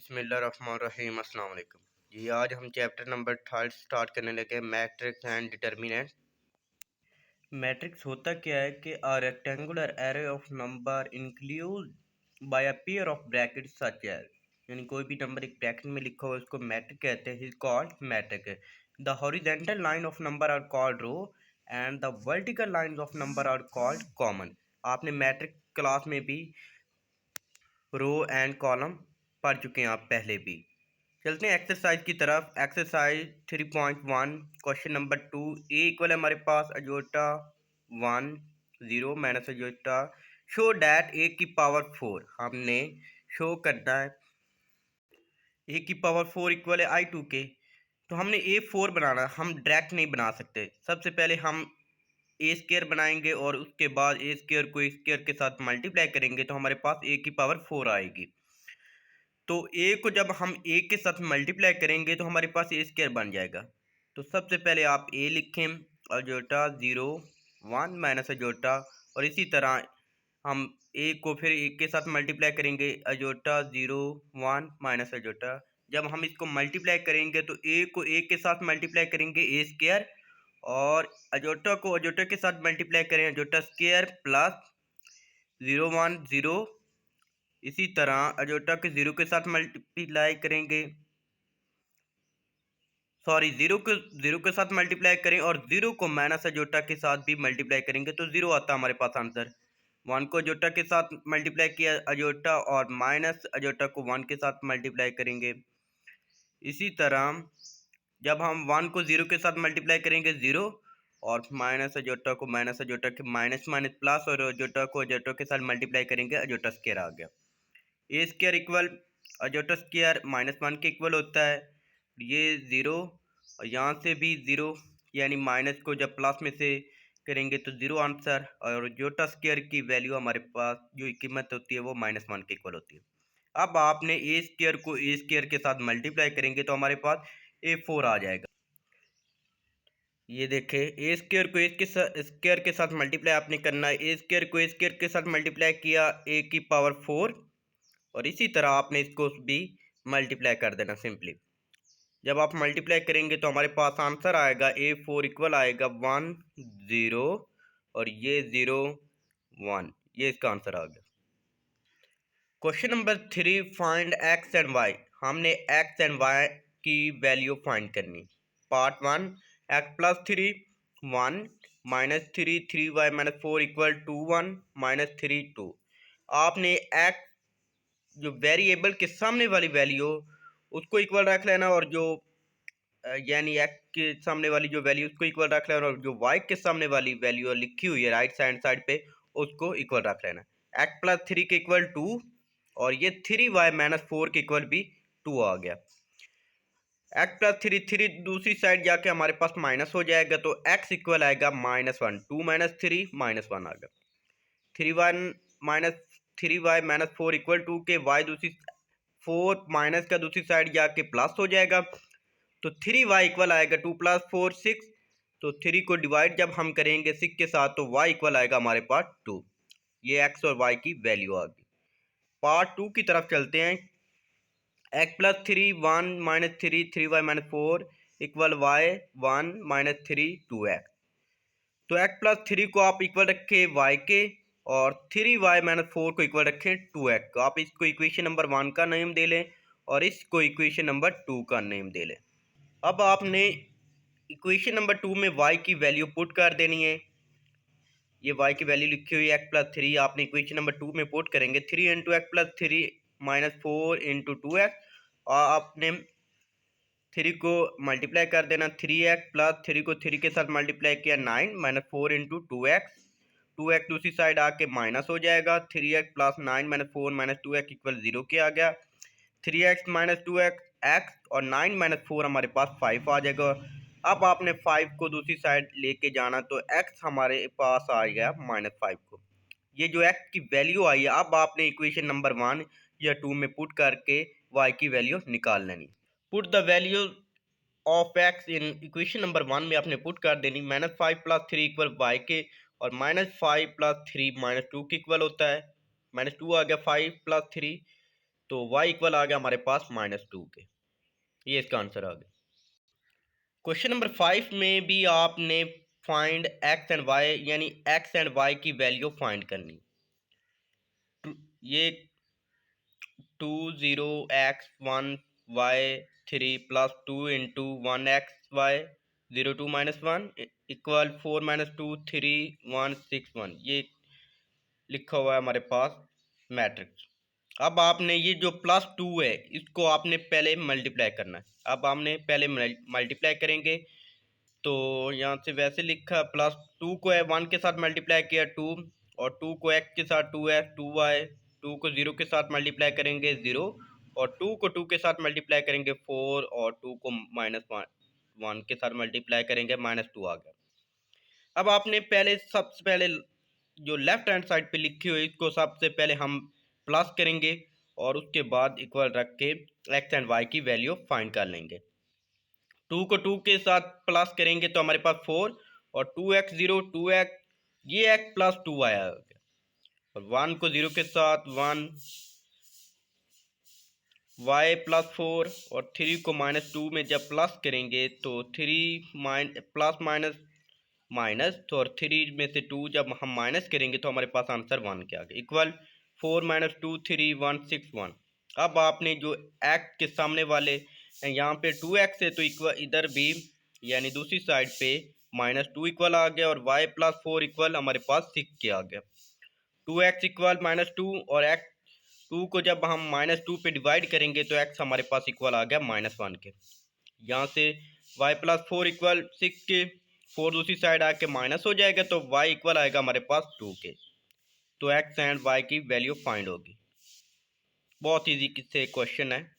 बिस्मिल्लाहिर्रहमानिर्रहीम अस्सलाम वालेकुम जी। आज हम चैप्टर नंबर 3 स्टार्ट करने लगे मैट्रिक्स एंड डिटर्मिनेंट। मैट्रिक्स होता क्या है कि a rectangular array of number include by a pair of brackets such as, यानी कोई भी नंबर एक ब्रैकेट में लिखा हो उसको मैट्रिक कहते हैं, is called matric. The horizontal line of number are called row and the vertical lines of number are called common. आपने मैट्रिक क्लास में भी रो एंड कॉलम पढ़ चुके हैं आप पहले भी। चलते हैं एक्सरसाइज की तरफ। Exercise 3.1 question number 2। A equal है हमारे पास अजोटा 1 0 माइनस अजोटा। शो डैट ए की पावर 4, हमने शो करना है ए की पावर 4 इक्वल है I2 के। तो हमने A4 बनाना, हम डायरेक्ट नहीं बना सकते। सबसे पहले हम ए स्क्वायर बनाएंगे और उसके बाद ए स्क्वायर को स्क्वायर के साथ मल्टीप्लाई करेंगे तो हमारे पास ए की पावर 4 आएगी। तो ए को जब हम ए के साथ मल्टीप्लाई करेंगे तो हमारे पास ए स्क्वायर बन जाएगा। तो सबसे पहले आप ए लिखें अजोटा 0 1 माइनस अजोटा, और इसी तरह हम ए को फिर ए के साथ मल्टीप्लाई करेंगे अजोटा 0 1 माइनस अजोटा। जब हम इसको मल्टीप्लाई करेंगे तो ए को ए के साथ मल्टीप्लाई करेंगे ए स्क्वायर, और अजोटा को अजोटा के साथ मल्टीप्लाई करें अजोटा स्क्वायर प्लस 0 1 0। इसी तरह अजोटा के 0 के साथ मल्टीप्लाई करेंगे, सॉरी 0 के साथ मल्टीप्लाई करें और 0 को माइनस अजोटा के साथ भी मल्टीप्लाई करेंगे तो 0 आता है हमारे पास आंसर। 1 को अजोटा के साथ मल्टीप्लाई किया अजोटा, और माइनस अजोटा को 1 के साथ मल्टीप्लाई करेंगे। इसी तरह जब हम 1 को 0 के साथ मल्टीप्लाई करेंगे 0, और माइनस अजोटा को माइनस अजोटा के माइनस माइनस प्लस, और अजोटा को अजोटा के साथ मल्टीप्लाई करेंगे अजोटा स्क्वायर आ गया। ए स्क्वायर इक्वल अजोटा स्क्वायर -1 के इक्वल होता है। ये 0 और यहाँ से भी 0, यानी माइनस को जब प्लस में से करेंगे तो 0 आंसर, और अजोटा स्क्वायर की वैल्यू हमारे पास जो कीमत होती है वो -1 के इक्वल होती है। अब आपने ए स्क्वायर को ए स्क्वायर के साथ मल्टीप्लाई करेंगे तो हमारे पास A4 आ जाएगा। ये देखें, ए स्क्वायर को स्क्वायर के साथ मल्टीप्लाई आपने करना है। ए स्क्वायर को ए स्क्वायर के साथ मल्टीप्लाई किया ए की पावर 4, और इसी तरह आपने इसको भी मल्टीप्लाई कर देना सिंपली। जब आप मल्टीप्लाई करेंगे तो हमारे पास आंसर आएगा A4 इक्वल आएगा 1 0, और ये 0 1, ये इसका आंसर आ गया। Question number 3, find x and y. हमने एक्स एंड वाई की वैल्यू फाइंड करनी। Part 1, x plus 3 1 minus 3 3 y minus 4 equal 2 1 minus 3 2। आपने एक्स जो वेरिएबल के सामने वाली वैल्यू उसको इक्वल रख लेना, और जो यानी एक्स के सामने वाली जो वैल्यू उसको इक्वल रख लेना, और जो वाई के सामने वाली वैल्यू लिखी हुई है राइट साइड पे उसको इक्वल रख लेना। एक्स प्लस 3 के इक्वल 2, और ये 3 वाई माइनस 4 के इक्वल भी 2 आ गया। एक्स प्लस 3 3 दूसरी साइड जाके हमारे पास माइनस हो जाएगा, तो एक्स इक्वल आएगा -1। 2 माइनस 3 -1 आ गया। 3 वाई माइनस 4 इक्वल 2 के वाई दूसरी 4 माइनस का दूसरी साइड जाके प्लस हो जाएगा, तो 3 वाई इक्वल आएगा 2 प्लस 4 6। तो 3 को डिवाइड जब हम करेंगे 6 के साथ तो वाई इक्वल आएगा हमारे पास 2। ये एक्स और वाई की वैल्यू आ गई। पार्ट 2 की तरफ चलते हैं। X plus 3 1 minus 3 3 y minus 4 equal y 1 minus 3 2 x. तो एक्स प्लस 3 को आप इक्वल रखें वाई के, और 3 वाई माइनस 4 को इक्वल रखें 2 एक्स। आप इसको इक्वेशन नंबर 1 का नेम दे लें और इसको इक्वेशन नंबर 2 का नेम दे लें। अब आपने इक्वेशन नंबर 2 में y की वैल्यू पुट कर देनी है। ये y की वैल्यू लिखी हुई है एक्स प्लस 3, आपने इक्वेशन नंबर 2 में पुट करेंगे। 3 into x plus 3 minus 4 into 2 x, और आपने 3 को मल्टीप्लाई कर देना। 3x प्लस 3 को 3 के साथ मल्टीप्लाई किया 9 माइनस 4 इंटू 2x। 2x दूसरी साइड आके माइनस हो जाएगा। 3x plus 9 minus 4 minus 2x equal 0 के आ गया। 3x माइनस 2x x, और 9 माइनस 4 हमारे पास 5 आ जाएगा। अब आपने 5 को दूसरी साइड लेके जाना, तो x हमारे पास आ गया -5 को। ये जो x की वैल्यू आई है, अब आपने इक्वेशन नंबर 1 या 2 में पुट करके y की वैल्यू निकाल लेनी। Put the value of x in equation number 1 में आपने पुट कर देनी। -5 प्लस 3 इक्वल वाई के, और -5 प्लस 3 -2 के इक्वल होता है। -2 आ गया 5 प्लस 3, तो y इक्वल आ गया हमारे पास -2 के। ये इसका आंसर आ गया। क्वेश्चन नंबर 5 में भी आपने फाइंड एक्स एंड वाई यानी एक्स एंड वाई की वैल्यू फाइंड करनी। ये 20x1y3 plus 2 into 1xy 02 - 1 equal 4 - 2 3 1 6 1 ये लिखा हुआ है हमारे पास मैट्रिक्स। अब आपने ये जो +2 है इसको आपने पहले मल्टीप्लाई करना है। अब हमने पहले मल्टीप्लाई करेंगे तो यहाँ से वैसे लिखा +2 को है 1 के साथ मल्टीप्लाई किया 2 और 2 को x के साथ 2 है 2y 2 को 0 के साथ मल्टीप्लाई करेंगे 0 और 2 को 2 के साथ मल्टीप्लाई करेंगे 4 और 2 को -1 के साथ मल्टीप्लाई करेंगे -2 आ गया। अब आपने पहले सबसे पहले जो लेफ्ट हैंड साइड पे लिखी हुई इसको सबसे पहले हम प्लस करेंगे और उसके बाद इक्वल रख के एक्स एंड वाई की वैल्यू फाइंड कर लेंगे। 2 को 2 के साथ प्लस करेंगे तो हमारे पास 4 और 2x 0 2x ये x प्लस 2 आया और 1 को 0 के साथ 1 y प्लस 4 और 3 को -2 में जब प्लस करेंगे तो 3 प्लस माइनस माइनस तो और 3 में से 2 जब हम माइनस करेंगे तो हमारे पास आंसर 1 के आ गया इक्वल 4 - 2 3 1 6 1। अब आपने जो x के सामने वाले यहाँ पे 2x है तो इक्वल इधर भी यानी दूसरी साइड पे -2 इक्वल आ गया और y प्लस 4 इक्वल हमारे पास 6 के आ गया। 2x इक्वल -2 और x 2 को जब हम -2 पे डिवाइड करेंगे तो x हमारे पास इक्वल आ गया -1 के। यहाँ से y प्लस 4 इक्वल 6 के 4 दूसरी साइड आके माइनस हो जाएगा तो y इक्वल आएगा हमारे पास 2 के। तो x एंड y की वैल्यू फाइंड होगी। बहुत इजी से क्वेश्चन है।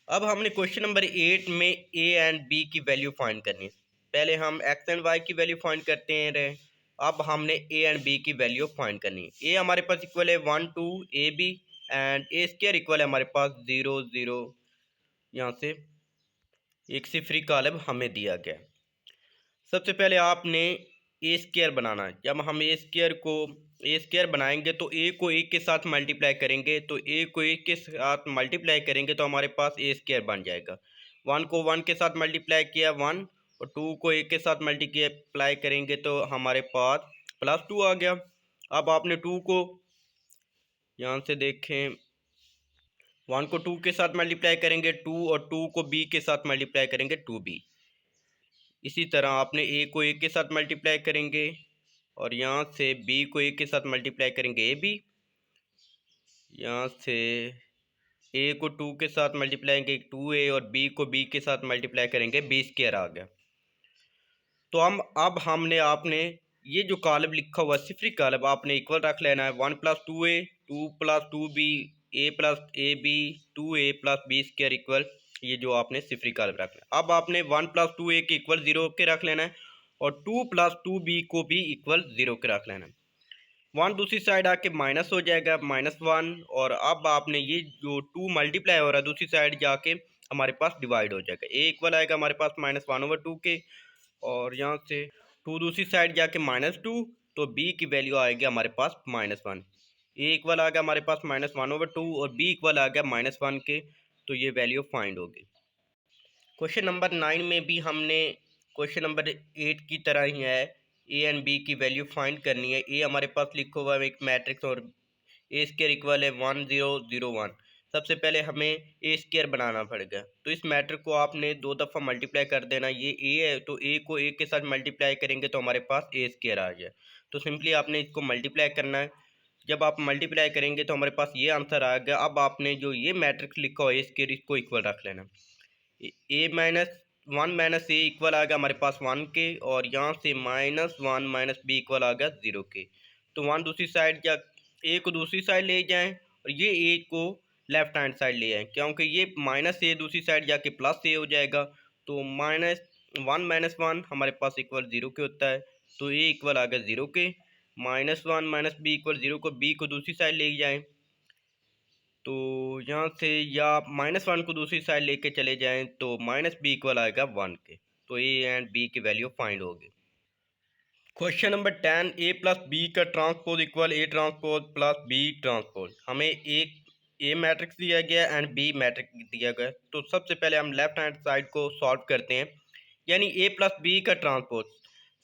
अब हमने क्वेश्चन नंबर 8 में a एंड b की वैल्यू फाइंड करनी है। पहले हम x एंड y की वैल्यू फाइंड करते हैं रहे। अब हमने a एंड b की वैल्यू फाइंड करनी है। a हमारे पास इक्वल है 1 2 ab and a square equal है हमारे पास 0 0। यहाँ से एक से फ्री कॉलम हमें दिया गया। सबसे पहले आपने ए स्क्वायर बनाना है। जब हम ए स्क्वायर बनाएंगे तो ए को ए के साथ मल्टीप्लाई करेंगे तो ए को ए के साथ मल्टीप्लाई करेंगे तो हमारे पास ए स्क्वायर बन जाएगा। 1 को 1 के साथ मल्टीप्लाई किया 1 और 2 को ए के साथ मल्टीप्लाई करेंगे तो हमारे पास +2 आ गया। अब आपने 2 को यहाँ से देखें 1 को 2 के साथ मल्टीप्लाई करेंगे 2 और 2 को b के साथ मल्टीप्लाई करेंगे 2b। इसी तरह आपने ए को ए के साथ मल्टीप्लाई करेंगे और यहाँ से बी को ए के साथ मल्टीप्लाई करेंगे ए बी। यहाँ से ए को 2 के साथ मल्टीप्लाई करेंगे 2a और बी को b के साथ मल्टीप्लाई करेंगे b स्क्वायर आ गया। तो हम अब हमने आपने ये जो कॉलम लिखा हुआ सिफ्री कॉलम आपने इक्वल रख लेना है 1 + 2a 2 + 2b a + ab 2a + b square equal ये जो आपने सिफ्री कॉलम रखना है। अब आपने 1 + 2a के इक्वल 0 के रख लेना है और 2 + 2b को भी इक्वल 0 के रख लेना है। 1 दूसरी साइड आके माइनस हो जाएगा -1 और अब आपने ये जो 2 मल्टीप्लाई हो रहा है दूसरी साइड जाके हमारे पास डिवाइड हो जाएगा। a इक्वल आएगा हमारे पास -1/2 के और यहाँ से 2 दूसरी साइड जाके -2 तो b की वैल्यू आएगी हमारे पास -1। a इक्वल आ गया हमारे पास -1/2 और b इक्वल आ गया -1 के। तो ये वैल्यू फाइंड होगी। क्वेश्चन नंबर 9 में भी हमने क्वेश्चन नंबर 8 की तरह ही है ए एंड बी की वैल्यू फाइंड करनी है। ए हमारे पास लिखा हुआ है एक मैट्रिक्स और ए स्क्वायर इक्वल है 1 0 0 1। सबसे पहले हमें ए स्क्वायर बनाना पड़ेगा तो इस मैट्रिक्स को आपने 2 दफ़ा मल्टीप्लाई कर देना। ये ए है तो ए को ए के साथ मल्टीप्लाई करेंगे तो हमारे पास ए स्क्वायर आ गया। तो सिंपली आपने इसको मल्टीप्लाई करना है। जब आप मल्टीप्लाई करेंगे तो हमारे पास ये आंसर आ गया। अब आपने जो ये मैट्रिक्स लिखा हुआ है ए स्क्वायर इसको इक्वल रख लेना। -1 - a इक्वल आ गया हमारे पास 1 के और यहाँ से -1 - b इक्वल आ गया 0 के। तो 1 दूसरी साइड जा a को दूसरी साइड ले जाएं और ये a को लेफ्ट हैंड साइड ले आएँ क्योंकि ये -a दूसरी साइड जाके +a हो जाएगा। तो -1 - 1 हमारे पास इक्वल 0 के होता है तो a इक्वल आ गया 0 के। -1 - b इक्वल 0 को b को दूसरी साइड ले जाएँ तो यहाँ से या -1 को दूसरी साइड लेके चले जाएं तो -b इक्वल आएगा 1 के। तो ए एंड बी की वैल्यू फाइंड होगी। क्वेश्चन नंबर 10 a + b का transpose equal a transpose + b transpose. हमें एक ए मैट्रिक्स दिया गया एंड बी मैट्रिक्स दिया गया। तो सबसे पहले हम लेफ्ट हैंड साइड को सॉल्व करते हैं, यानी ए प्लस बी का ट्रांसपोज।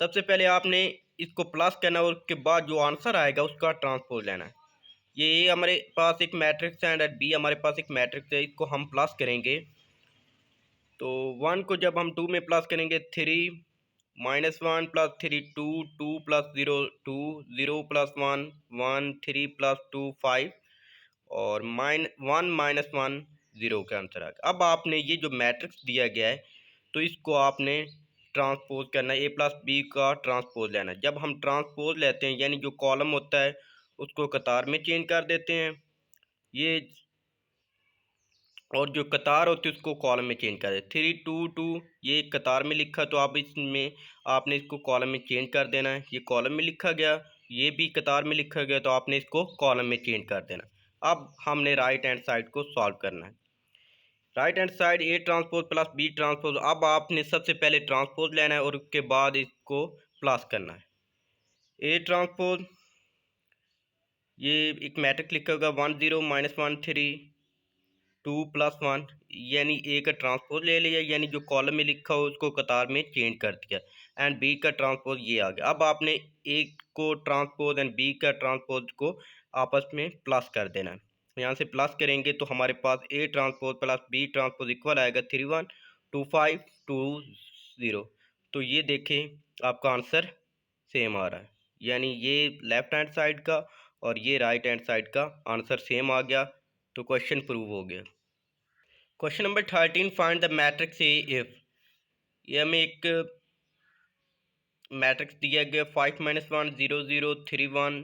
सबसे पहले आपने इसको प्लस करना और उसके बाद जो आंसर आएगा उसका ट्रांसपोज लेना है। ये ए हमारे पास एक मैट्रिक्स है एंड बी हमारे पास एक मैट्रिक्स है, इसको हम प्लस करेंगे। तो 1 को जब हम 2 में प्लस करेंगे 3 -1 प्लस 3 2 2 प्लस 0 2 0 प्लस 1 1 3 प्लस 2 5 और 1 -1 0 का आंसर आ गया। अब आपने ये जो मैट्रिक्स दिया गया है तो इसको आपने ट्रांसपोज करना है, ए प्लस बी का ट्रांसपोज लेना है। जब हम ट्रांसपोज लेते हैं यानी जो कॉलम होता है उसको कतार में चेंज कर देते हैं ये, और जो कतार होती है उसको कॉलम में चेंज कर दे। 3 2 2 ये कतार में लिखा तो आप इसमें आपने इसको कॉलम में चेंज कर देना है। ये कॉलम में लिखा गया, ये भी कतार में लिखा गया तो आपने इसको कॉलम में चेंज कर देना। अब हमने राइट हैंड साइड को सॉल्व करना है। Right hand side A transpose plus B transpose. अब आपने सबसे पहले ट्रांसपोज लेना है और उसके बाद इसको प्लस करना है। ए ट्रांसपोज, ये एक मैट्रिक्स लिखा होगा 1 0 -1 3 2 + 1, यानी ए का ट्रांसपोज ले लिया, यानी जो कॉलम में लिखा हो उसको कतार में चेंज कर दिया एंड बी का ट्रांसपोज ये आ गया। अब आपने ए को ट्रांसपोज एंड बी का ट्रांसपोज को आपस में प्लस कर देना है। यहाँ से प्लस करेंगे तो हमारे पास A transpose plus B transpose equal आएगा 3 1 2 5 2 0। तो ये देखें आपका आंसर सेम आ रहा है, यानी ये लेफ्ट हैंड साइड का और ये राइट हैंड साइड का आंसर सेम आ गया। तो क्वेश्चन प्रूव हो गया। Question number 13, find the matrix A if. ये हमें एक मैट्रिक्स दिया गया 5 -1 0 0 3 1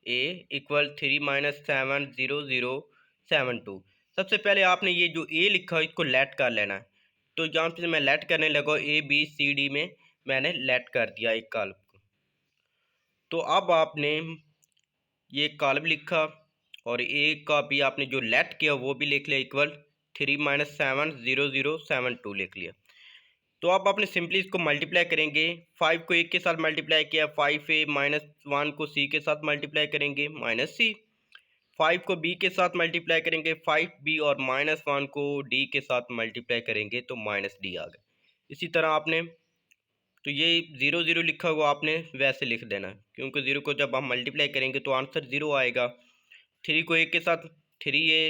ए इक्वल 3 -7 0 0 7 2। सबसे पहले आपने ये जो ए लिखा है इसको लेट कर लेना है। तो जहाँ पे मैं लेट करने लगा ए बी सी डी में मैंने लेट कर दिया एक कॉलम को। तो अब आपने ये कॉलम लिखा और ए का भी आपने जो लेट किया वो भी लिख लिया इक्वल 3 -7 0 0 7 2 लिख लिया। तो अब आपने सिंपली इसको मल्टीप्लाई करेंगे। 5 को एक के साथ मल्टीप्लाई किया, 5a -1 को c के साथ मल्टीप्लाई करेंगे -c। 5 को b के साथ मल्टीप्लाई करेंगे 5b और -1 को d के साथ मल्टीप्लाई करेंगे तो -d आ गया। इसी तरह आपने तो ये 0 0 लिखा हुआ आपने वैसे लिख देना, क्योंकि 0 को जब हम मल्टीप्लाई करेंगे तो आंसर 0 आएगा। 3 को एक के साथ 3a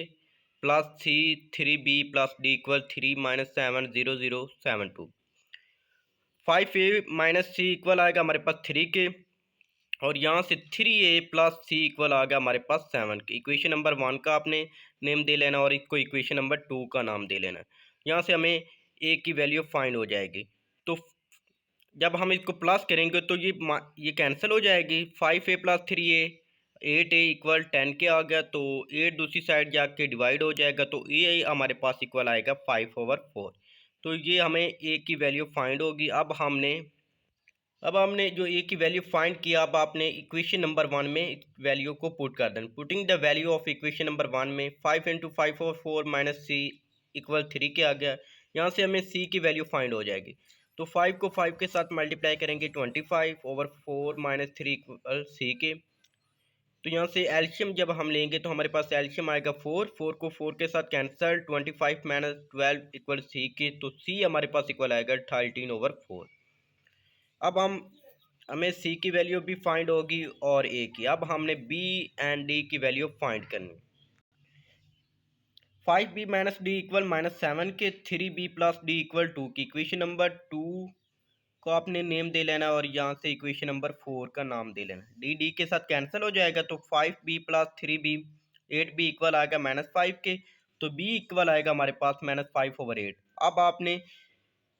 plus c 3b plus d equal 3 -7 0 0 7 2। 5a - c equal आएगा हमारे पास 3 के, और यहाँ से 3a + c इक्वल आ गया हमारे पास 7 के। इक्वेशन नंबर 1 का आपने नेम दे लेना और इसको इक्वेशन नंबर 2 का नाम दे लेना। यहाँ से हमें a की वैल्यू फाइंड हो जाएगी। तो जब हम इसको प्लस करेंगे तो ये कैंसिल हो जाएगी। 5a + 3a 8a इक्वल 10 के आ गया, तो 8 दूसरी साइड जाके डिवाइड हो जाएगा तो a हमारे पास इक्वल आएगा 5/4। तो ये हमें a की वैल्यू फाइंड होगी। अब हमने जो ए की वैल्यू फाइंड किया, अब आपने इक्वेशन नंबर 1 में वैल्यू को पुट कर देना। Putting the value of equation number 1 में 5 × 5/4 - c इक्वल 3 के आ गया। यहाँ से हमें c की वैल्यू फाइंड हो जाएगी। तो 5 को 5 के साथ मल्टीप्लाई करेंगे 25/4 - 3 इक्वल c के। तो यहाँ से एल्शियम जब हम लेंगे तो हमारे पास एल्शियम आएगा 4 को 4 के साथ कैंसल 25 - 12 इक्वल c के, तो c हमारे पास इक्वल आएगा 13/4। अब हमें सी की वैल्यू भी फाइंड होगी और ए की। अब हमने बी एंड डी की वैल्यू फाइंड करनी। 5b - d इक्वल -7 के, 3b + d इक्वल 2 की। इक्वेशन नंबर 2 को आपने नेम दे लेना और यहाँ से इक्वेशन नंबर 4 का नाम दे लेना। डी के साथ कैंसिल हो जाएगा तो 5b + 3b 8b इक्वल आएगा -5 के, तो b इक्वल आएगा हमारे पास -5/8। अब आपने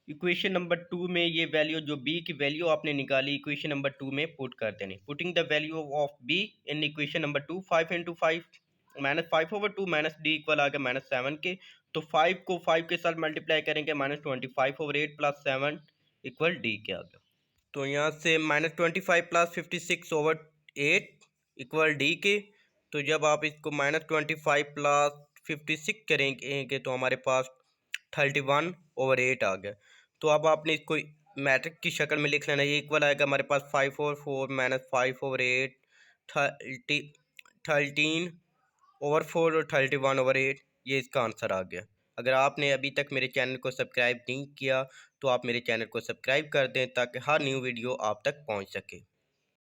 इक्वेशन नंबर 2 में ये वैल्यू जो b की वैल्यू आपने निकाली इक्वेशन नंबर 2 में पुट कर देनी। Putting the value of b in equation number 2, 5 × 5 -5/2 - d equal आ गया -7 के। तो 5 को 5 के साथ मल्टीप्लाई करेंगे -25/8 + 7 इक्वल d के आ गया। तो यहाँ से -25 + 56/8 इक्वल d के। तो जब आप इसको -25 + 56 करेंगे तो हमारे पास 31/8 आ गया। तो अब आपने इसको मैट्रिक की शक्ल में लिख लेना। ये इक्वल आएगा हमारे पास 5/4 - 5/8 13 ओवर 4 और 31/8 ये इसका आंसर आ गया। अगर आपने अभी तक मेरे चैनल को सब्सक्राइब नहीं किया तो आप मेरे चैनल को सब्सक्राइब कर दें ताकि हर न्यू वीडियो आप तक पहुंच सके।